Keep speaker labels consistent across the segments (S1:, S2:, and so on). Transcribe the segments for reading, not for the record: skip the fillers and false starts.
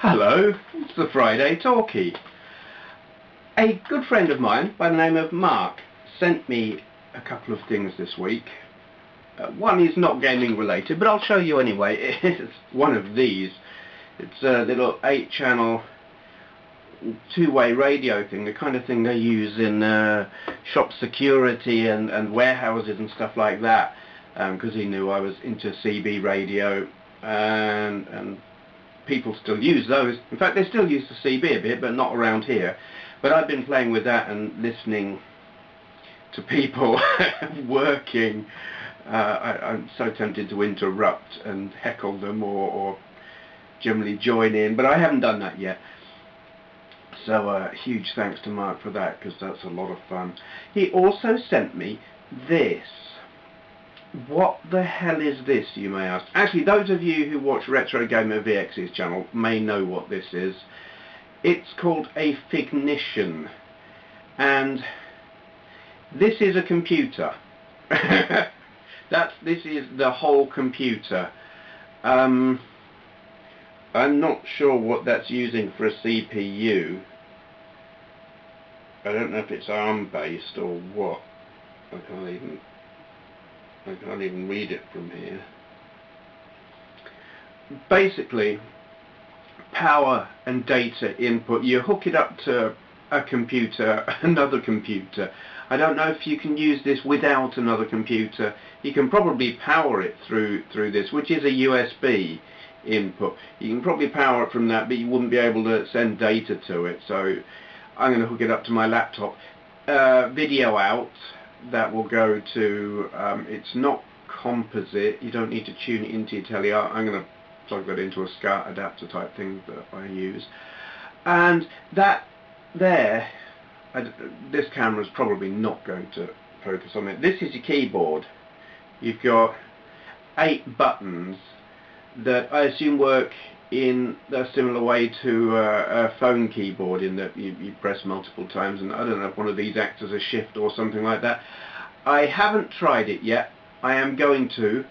S1: Hello, it's the Friday Talkie. A good friend of mine by the name of Mark sent me a couple of things this week. One is not gaming related, but I'll show you anyway. It's one of these. It's a little 8-channel two-way radio thing, the kind of thing they use in shop security and warehouses and stuff like that, because he knew I was into CB radio, and people still use those. In fact, they still use the CB a bit, but not around here. But I've been playing with that and listening to people working. I'm so tempted to interrupt and heckle them or generally join in, but I haven't done that yet. So huge thanks to Mark for that, because that's a lot of fun. He also sent me this. What the hell is this, you may ask? Actually, those of you who watch Retro Gamer VX's channel may know what this is. It's called a Fignition, and this is a computer. This is the whole computer. I'm not sure what that's using for a CPU. I don't know if it's ARM based or what. I can't even read it from here. Basically, power and data input, you hook it up to a computer, another computer. I don't know if you can use this without another computer. You can probably power it through this, which is a USB input. You can probably power it from that, but you wouldn't be able to send data to it. So I'm going to hook it up to my laptop. Video out. That will go to, it's not composite, you don't need to tune it into your telly. I'm going to plug that into a SCART adapter type thing that I use. And that there, this camera is probably not going to focus on it. This is your keyboard. You've got 8 buttons that I assume work in a similar way to a phone keyboard, in that you press multiple times, and I don't know if one of these acts as a shift or something like that. I haven't tried it yet. I am going to,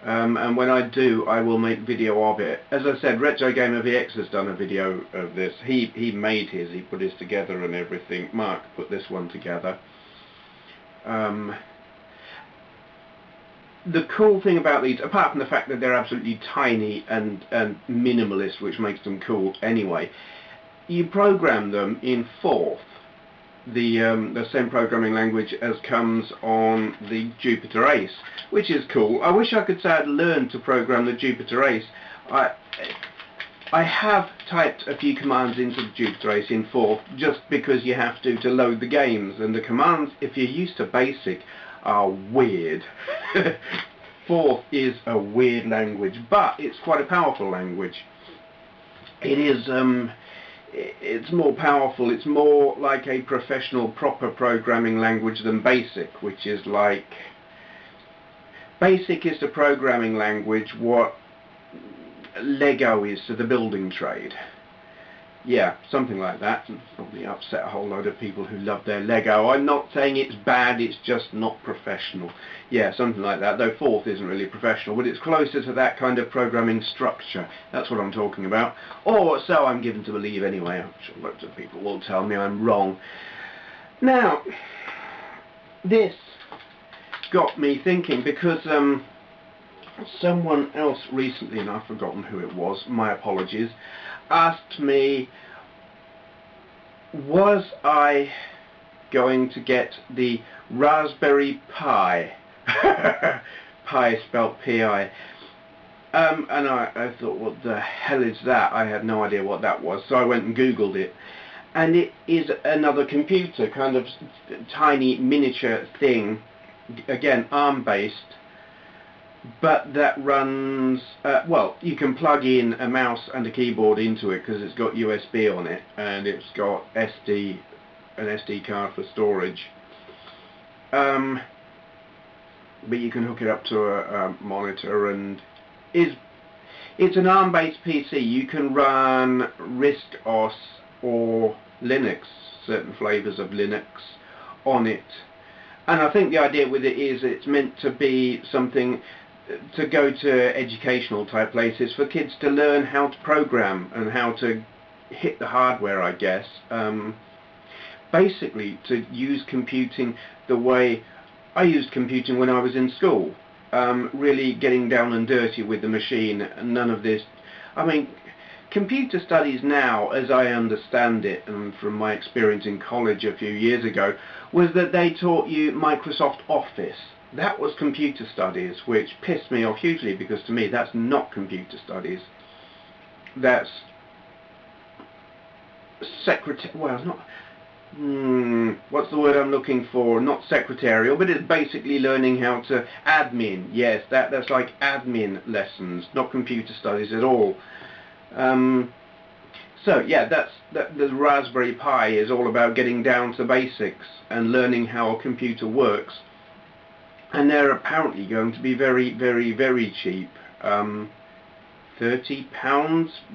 S1: and when I do, I will make video of it. As I said, Retro Gamer VX has done a video of this. He made his, he put his together and everything. Mark put this one together. The cool thing about these, apart from the fact that they're absolutely tiny and minimalist, which makes them cool anyway, you program them in Forth, the same programming language as comes on the Jupiter Ace, which is cool. I wish I could say I'd learned to program the Jupiter Ace. I have typed a few commands into the Jupiter Ace in Forth, just because you have to load the games, and the commands, if you're used to BASIC, are weird. Forth is a weird language, but it's quite a powerful language. It is, it's more powerful, it's more like a professional, proper programming language than BASIC, which is like... BASIC is the programming language what Lego is to the building trade. Yeah, something like that. Probably upset a whole load of people who love their Lego. I'm not saying it's bad, it's just not professional. Yeah, something like that, though Forth isn't really professional, but it's closer to that kind of programming structure. That's what I'm talking about. Or so I'm given to believe anyway. I'm sure loads of people will tell me I'm wrong. Now, this got me thinking, because someone else recently, and I've forgotten who it was, my apologies, asked me, was I going to get the Raspberry Pi? Pi spelt P-I. And I thought, what the hell is that? I had no idea what that was, so I went and Googled it. And it is another computer, kind of tiny miniature thing, again ARM based, but that runs, well, you can plug in a mouse and a keyboard into it because it's got USB on it, and it's got an SD card for storage. But you can hook it up to a monitor, and it's an ARM-based PC. You can run RISC OS or Linux, certain flavors of Linux, on it. And I think the idea with it is it's meant to be something to go to educational type places for kids to learn how to program and how to hit the hardware, I guess. Basically to use computing the way I used computing when I was in school. Really getting down and dirty with the machine, none of this. I mean, computer studies now, as I understand it, and from my experience in college a few years ago, was that they taught you Microsoft Office. That was computer studies, which pissed me off hugely, because to me that's not computer studies. That's well, not what's the word I'm looking for? Not secretarial, but it's basically learning how to admin. Yes, that's like admin lessons, not computer studies at all. So yeah, the Raspberry Pi is all about getting down to basics and learning how a computer works. And they're apparently going to be very, very, very cheap. £30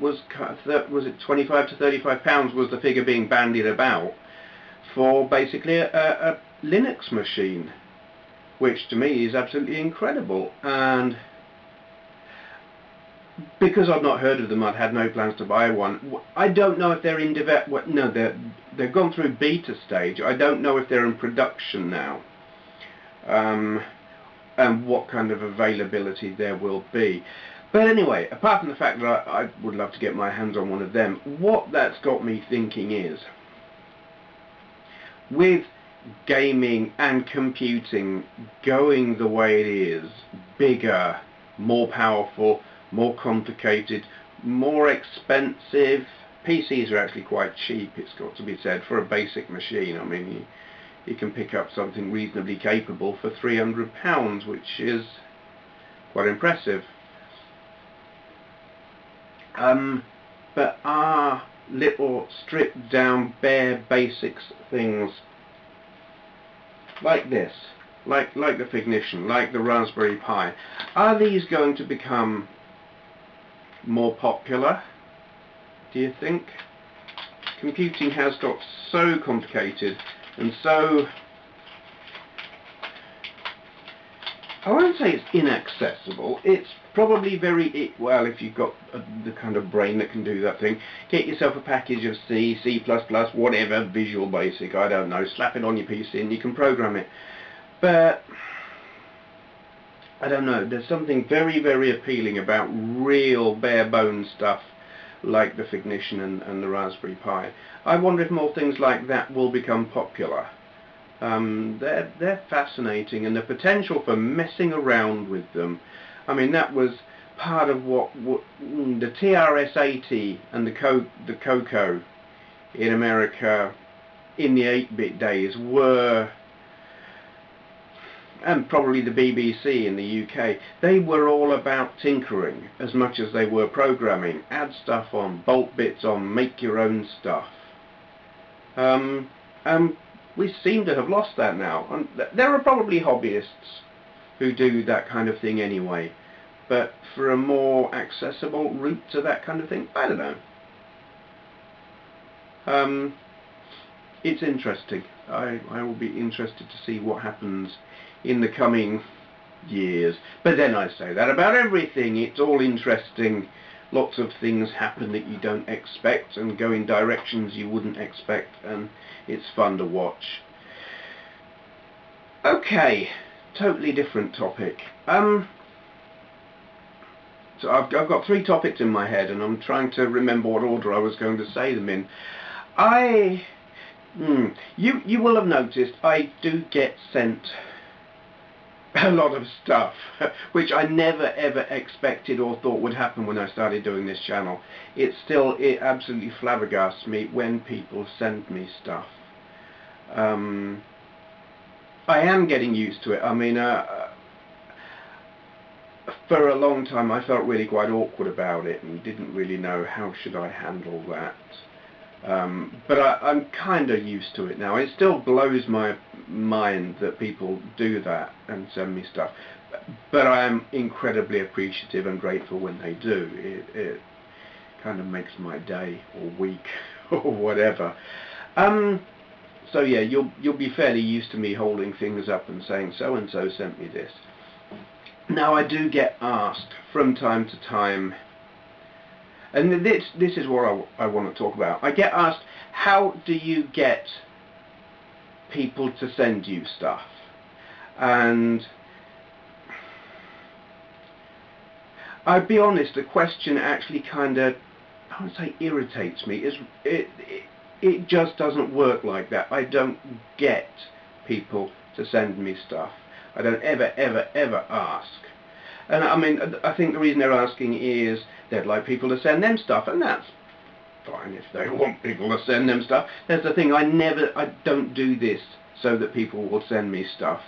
S1: was it 25 to 35 pounds was the figure being bandied about for basically a Linux machine, which to me is absolutely incredible. And because I've not heard of them, I've had no plans to buy one. I don't know if they're in no, they've gone through beta stage. I don't know if they're in production now, and what kind of availability there will be. But anyway, apart from the fact that I would love to get my hands on one of them, what that's got me thinking is, with gaming and computing going the way it is, bigger, more powerful, more complicated, more expensive. PCs are actually quite cheap, it's got to be said, for a basic machine. I mean, you can pick up something reasonably capable for £300, which is quite impressive. But our little stripped down bare basics things like this, like the Fignition, like the Raspberry Pi, are these going to become more popular, do you think? Computing has got so complicated and so, I won't say it's inaccessible, it's probably very, well, if you've got the kind of brain that can do that thing, get yourself a package of C, C++, whatever, Visual Basic, I don't know, slap it on your PC and you can program it. But I don't know, there's something very, very appealing about real bare bones stuff like the Fignition and the Raspberry Pi. I wonder if more things like that will become popular. They're fascinating, and the potential for messing around with them. I mean, that was part of what the TRS-80 and the Coco in America in the 8-bit days were, and probably the BBC in the UK, they were all about tinkering as much as they were programming. Add stuff on, bolt bits on, make your own stuff. We seem to have lost that now. And there are probably hobbyists who do that kind of thing anyway, but for a more accessible route to that kind of thing, I don't know. It's interesting. I will be interested to see what happens in the coming years. But then I say that about everything. It's all interesting. Lots of things happen that you don't expect and go in directions you wouldn't expect, and it's fun to watch. Okay, totally different topic. So I've got 3 topics in my head, and I'm trying to remember what order I was going to say them in. You will have noticed I do get sent a lot of stuff, which I never ever expected or thought would happen when I started doing this channel. It absolutely flabbergasts me when people send me stuff. I am getting used to it. I mean, for a long time I felt really quite awkward about it and didn't really know how should I handle that. But I'm kind of used to it now. It still blows my mind that people do that and send me stuff, but I am incredibly appreciative and grateful when they do. It kind of makes my day or week or whatever. So yeah, you'll be fairly used to me holding things up and saying so and so sent me this. Now I do get asked from time to time, and this is what I want to talk about. I get asked, how do you get people to send you stuff? And I'll be honest, the question actually kind of, I would say, irritates me. It just doesn't work like that. I don't get people to send me stuff. I don't ever ask. And I mean, I think the reason they're asking is they'd like people to send them stuff, and that's fine if they want people to send them stuff. That's the thing, I don't do this so that people will send me stuff.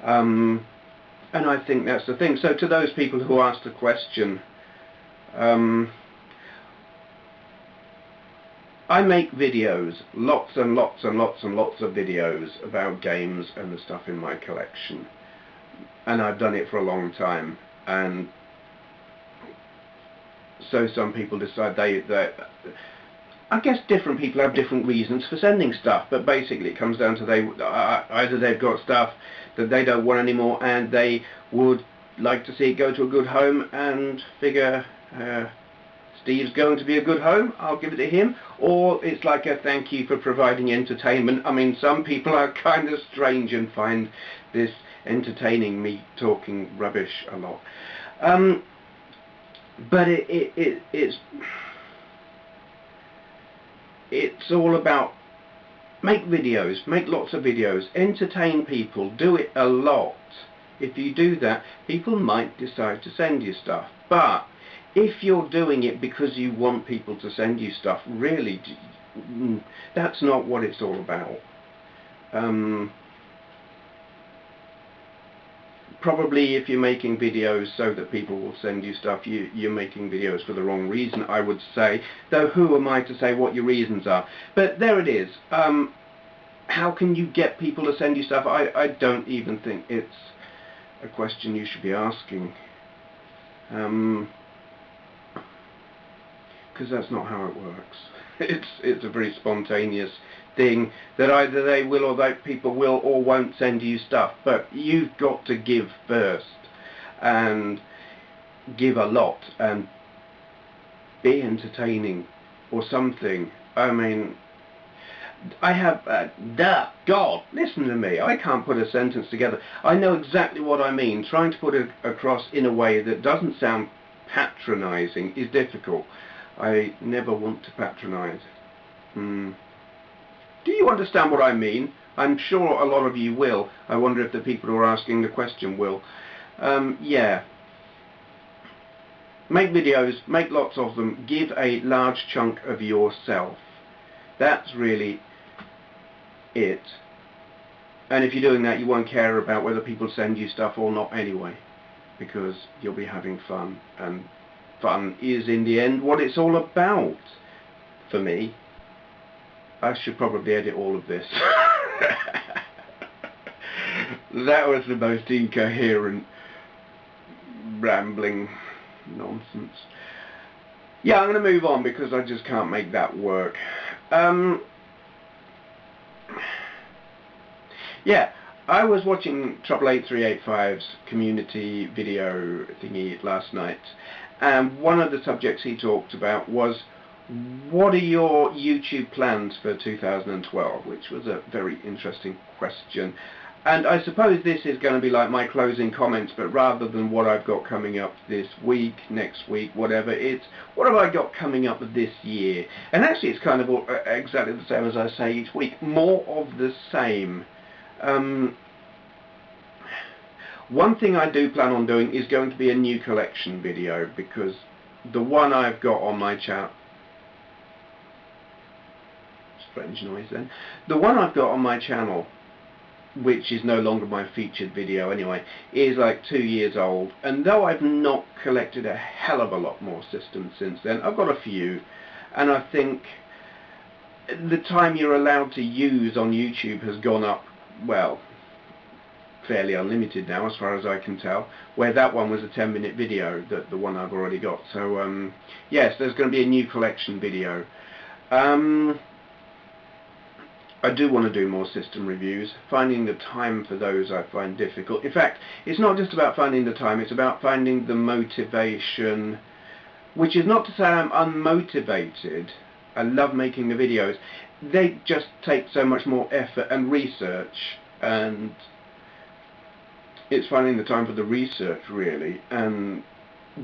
S1: And I think that's the thing. So to those people who asked the question, I make videos, lots and lots and lots and lots of videos about games and the stuff in my collection. And I've done it for a long time. And so some people decide I guess different people have different reasons for sending stuff, but basically it comes down to either they've got stuff that they don't want anymore and they would like to see it go to a good home and figure Steve's going to be a good home, I'll give it to him, or it's like a thank you for providing entertainment. I mean, some people are kind of strange and find this entertaining, me talking rubbish a lot. But it's all about make videos, make lots of videos, entertain people, do it a lot. If you do that, people might decide to send you stuff. But if you're doing it because you want people to send you stuff, really, that's not what it's all about. Probably if you're making videos so that people will send you stuff, you're making videos for the wrong reason, I would say. Though who am I to say what your reasons are? But there it is. How can you get people to send you stuff? I don't even think it's a question you should be asking. Because that's not how it works. It's a very spontaneous thing that either they will or that people will or won't send you stuff, but you've got to give first and give a lot and be entertaining or something. I mean, I have God, listen to me, I can't put a sentence together. I know exactly what I mean. Trying to put it across in a way that doesn't sound patronizing is difficult. I never want to patronize. Do you understand what I mean? I'm sure a lot of you will. I wonder if the people who are asking the question will. Yeah. Make videos, make lots of them, give a large chunk of yourself. That's really it. And if you're doing that, you won't care about whether people send you stuff or not anyway, because you'll be having fun, and fun is in the end what it's all about for me. I should probably edit all of this. That was the most incoherent, rambling nonsense. Yeah, I'm going to move on because I just can't make that work. Yeah, I was watching 88835's community video thingy last night, and one of the subjects he talked about was, what are your YouTube plans for 2012? Which was a very interesting question. And I suppose this is going to be like my closing comments, but rather than what I've got coming up this week, next week, whatever, it's what have I got coming up this year? And actually it's kind of exactly the same as I say each week, more of the same. One thing I do plan on doing is going to be a new collection video, because the one I've got on my channel, strange noise then, the one I've got on my channel, which is no longer my featured video anyway, is like 2 years old, and though I've not collected a hell of a lot more systems since then, I've got a few, and I think the time you're allowed to use on YouTube has gone up, well, fairly unlimited now as far as I can tell, where that one was a 10-minute video, the one I've already got. So yes, there's going to be a new collection video. I do want to do more system reviews. Finding the time for those I find difficult. In fact, it's not just about finding the time, it's about finding the motivation, which is not to say I'm unmotivated. I love making the videos. They just take so much more effort and research, and it's finding the time for the research, really. And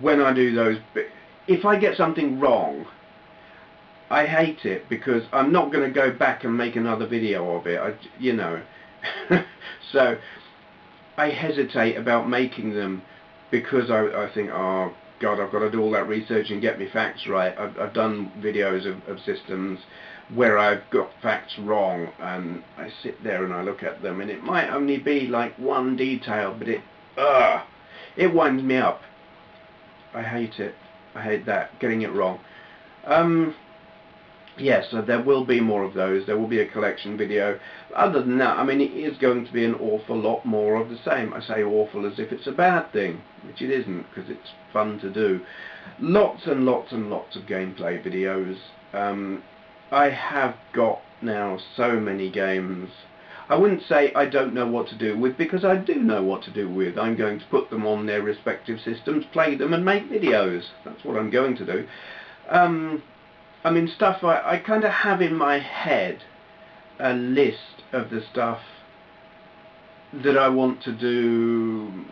S1: when I do those, if I get something wrong, I hate it, because I'm not going to go back and make another video of it, you know. So I hesitate about making them, because I think, oh God, I've got to do all that research and get my facts right. I've done videos of systems where I've got facts wrong, and I sit there and I look at them, and it might only be like one detail, but it winds me up. I hate it. I hate that, getting it wrong. Yes, so there will be more of those. There will be a collection video. Other than that, I mean, it is going to be an awful lot more of the same. I say awful as if it's a bad thing, which it isn't, because it's fun to do. Lots and lots and lots of gameplay videos. I have got now so many games. I wouldn't say I don't know what to do with, because I do know what to do with. I'm going to put them on their respective systems, play them and make videos. That's what I'm going to do. I mean, stuff I kind of have in my head a list of the stuff that I want to do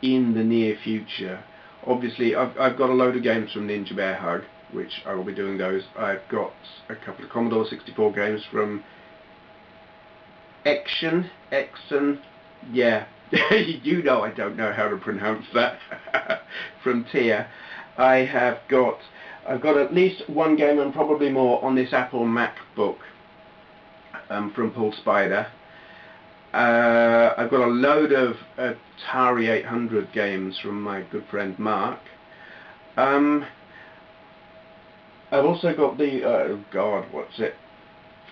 S1: in the near future. Obviously, I've got a load of games from Ninja Bear Hug, which I will be doing those. I've got a couple of Commodore 64 games from Exxon, yeah, you know I don't know how to pronounce that, from TIA. I've got at least one game and probably more on this Apple MacBook from Paul Spider. I've got a load of Atari 800 games from my good friend Mark. I've also got the, oh God, what's it?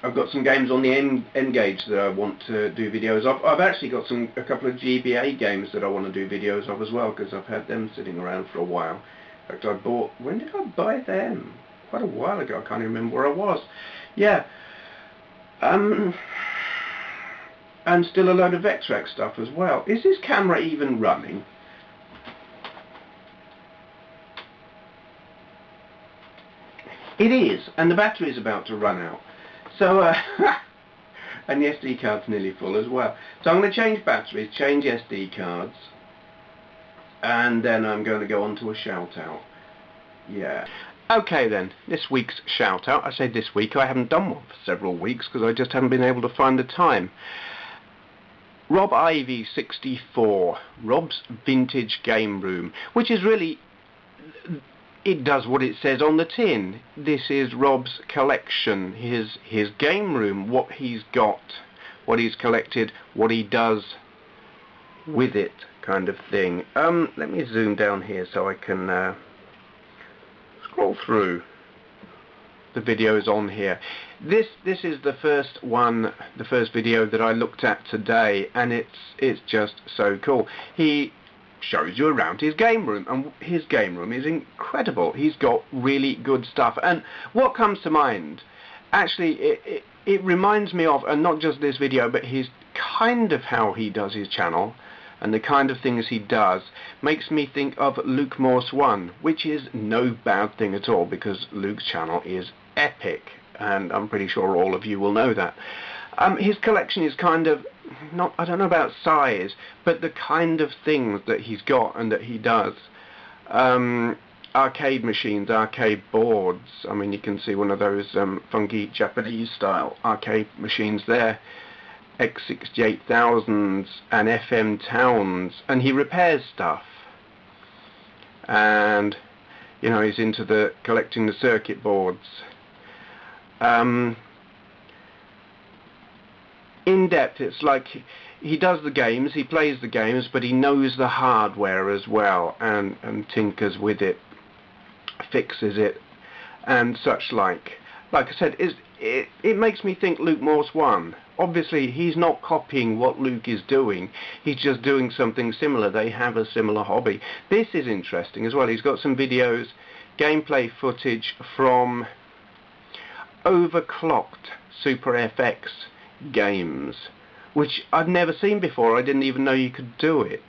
S1: I've got some games on the N-Gage that I want to do videos of. I've actually got a couple of GBA games that I want to do videos of as well, because I've had them sitting around for a while. In fact, when did I buy them? Quite a while ago. I can't even remember where I was. Yeah. And still a load of X-Rack stuff as well. Is this camera even running? It is, and the battery's about to run out. So, and the SD card's nearly full as well. So I'm going to change batteries, change SD cards, and then I'm going to go on to a shout out. Yeah. Okay then, this week's shout out. I say this week, I haven't done one for several weeks because I just haven't been able to find the time. Rob Ivy 64, Rob's Vintage Game Room, which is really, it does what it says on the tin. This is Rob's collection, his game room, what he's got, what he's collected, what he does with it, kind of thing. Let me zoom down here so I can scroll through the videos on here. This is the first one, the first video that I looked at today, and it's just so cool. He shows you around his game room, and his game room is incredible. He's got really good stuff, and what comes to mind, actually, it reminds me of, and not just this video, but his kind of how he does his channel, and the kind of things he does, makes me think of Luke Morse 1, which is no bad thing at all, because Luke's channel is epic, and I'm pretty sure all of you will know that. His collection is kind of, not, I don't know about size, but the kind of things that he's got and that he does. Arcade machines, arcade boards. I mean, you can see one of those funky Japanese style arcade machines there. X68000s and FM Towns, and he repairs stuff. And, you know, he's into the collecting the circuit boards. In depth, it's like he does the games, he plays the games, but he knows the hardware as well, and tinkers with it, fixes it, and such like. Like I said, it makes me think Luke Morse 1. Obviously, he's not copying what Luke is doing, he's just doing something similar. They have a similar hobby. This is interesting as well. He's got some videos, gameplay footage from overclocked Super FX games, which I've never seen before. I didn't even know you could do it.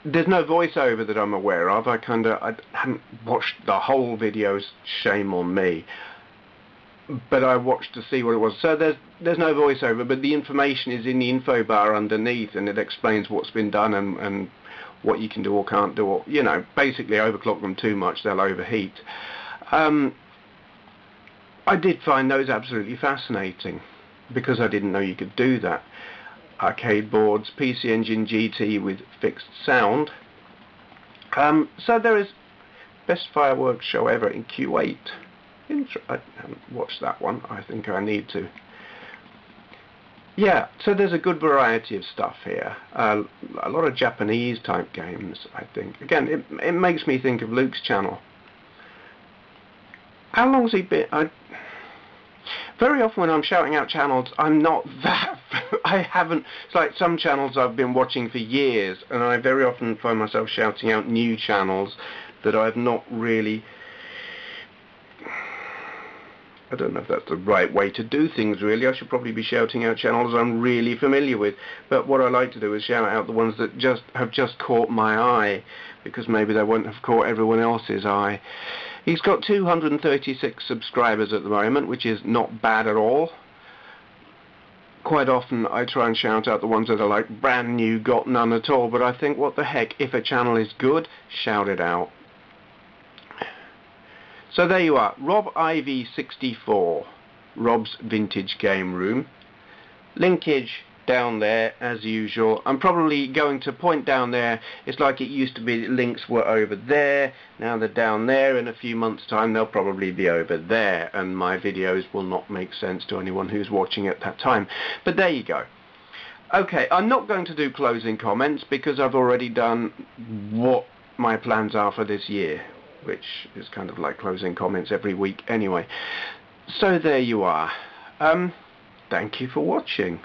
S1: There's no voiceover that I'm aware of. I haven't watched the whole videos, shame on me, but I watched to see what it was. So there's no voiceover, but the information is in the info bar underneath, and it explains what's been done and what you can do or can't do, or, you know, basically overclock them too much, they'll overheat. I did find those absolutely fascinating, because I didn't know you could do that. Arcade boards, PC Engine GT with fixed sound. So there is best fireworks show ever in Q8. I haven't watched that one. I think I need to. Yeah, so there's a good variety of stuff here. A lot of Japanese type games, I think. Again, it makes me think of Luke's channel. How long's he been? Very often when I'm shouting out channels, I'm not that... I haven't... It's like some channels I've been watching for years, and I very often find myself shouting out new channels that I've not really... I don't know if that's the right way to do things, really. I should probably be shouting out channels I'm really familiar with. But what I like to do is shout out the ones that have just caught my eye, because maybe they won't have caught everyone else's eye. He's got 236 subscribers at the moment, which is not bad at all. Quite often I try and shout out the ones that are like brand new, got none at all, but I think, what the heck, if a channel is good, shout it out. So there you are, Rob IV64, Rob's Vintage Game Room. Linkage down there as usual. I'm probably going to point down there. It's like it used to be, links were over there, now they're down there. In a few months time they'll probably be over there, and my videos will not make sense to anyone who's watching at that time. But there you go. Okay, I'm not going to do closing comments because I've already done what my plans are for this year, which is kind of like closing comments every week anyway. So there you are. Thank you for watching.